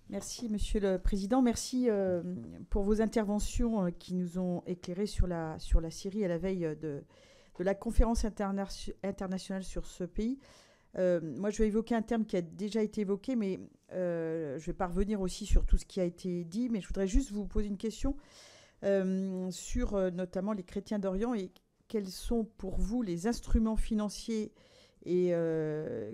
Merci, Monsieur le Président. Merci pour vos interventions qui nous ont éclairés sur la Syrie à la veille de la conférence internationale sur ce pays. Moi, je vais évoquer un terme qui a déjà été évoqué, mais je ne vais pas revenir aussi sur tout ce qui a été dit, mais je voudrais juste vous poser une question sur notamment les chrétiens d'Orient et quels sont pour vous les instruments financiers et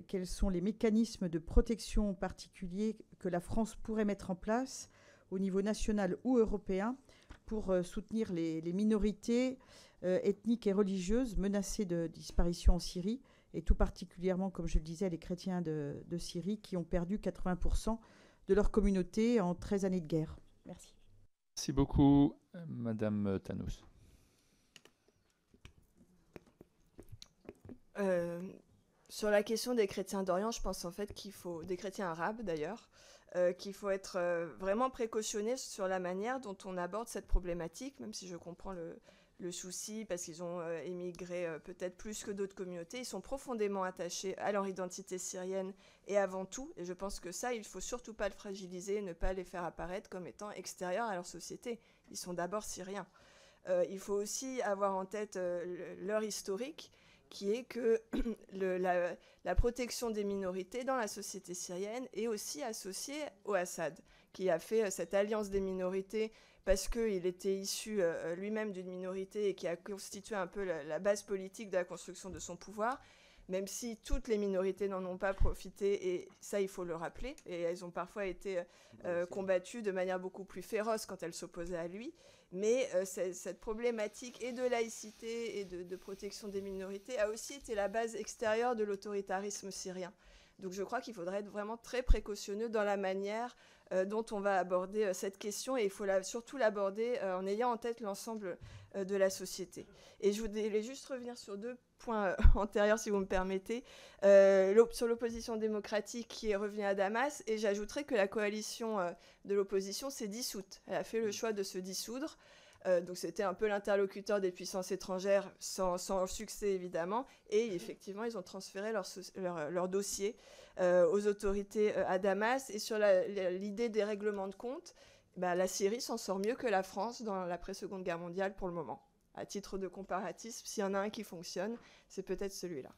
quels sont les mécanismes de protection particuliers que la France pourrait mettre en place au niveau national ou européen pour soutenir les minorités ethniques et religieuses menacées de disparition en Syrie, et tout particulièrement, comme je le disais, les chrétiens de Syrie qui ont perdu 80% de leur communauté en 13 années de guerre. Merci. Merci beaucoup, Madame Tannous. Sur la question des chrétiens d'Orient, je pense en fait qu'il faut, des chrétiens arabes d'ailleurs, qu'il faut être vraiment précautionné sur la manière dont on aborde cette problématique, même si je comprends le souci, parce qu'ils ont émigré peut-être plus que d'autres communautés. Ils sont profondément attachés à leur identité syrienne et avant tout, et je pense que ça, il ne faut surtout pas le fragiliser, ne pas les faire apparaître comme étant extérieurs à leur société. Ils sont d'abord syriens. Il faut aussi avoir en tête leur historique, qui est que la protection des minorités dans la société syrienne est aussi associée au Assad, qui a fait cette alliance des minorités parce qu'il était issu lui-même d'une minorité et qui a constitué un peu la base politique de la construction de son pouvoir, même si toutes les minorités n'en ont pas profité, et ça il faut le rappeler, et elles ont parfois été combattues de manière beaucoup plus féroce quand elles s'opposaient à lui. Mais cette problématique et de laïcité et de protection des minorités a aussi été la base extérieure de l'autoritarisme syrien. Donc je crois qu'il faudrait être vraiment très précautionneux dans la manière dont on va aborder cette question, et il faut surtout l'aborder en ayant en tête l'ensemble de la société. Et je voulais juste revenir sur deux points antérieurs, si vous me permettez, sur l'opposition démocratique qui est revenue à Damas, et j'ajouterais que la coalition de l'opposition s'est dissoute. Elle a fait le choix de se dissoudre. Donc c'était un peu l'interlocuteur des puissances étrangères, sans succès évidemment, et effectivement ils ont transféré leur dossier aux autorités à Damas. Et sur l'idée des règlements de compte, la Syrie s'en sort mieux que la France dans l'après-Seconde Guerre mondiale pour le moment. À titre de comparatisme, s'il y en a un qui fonctionne, c'est peut-être celui-là.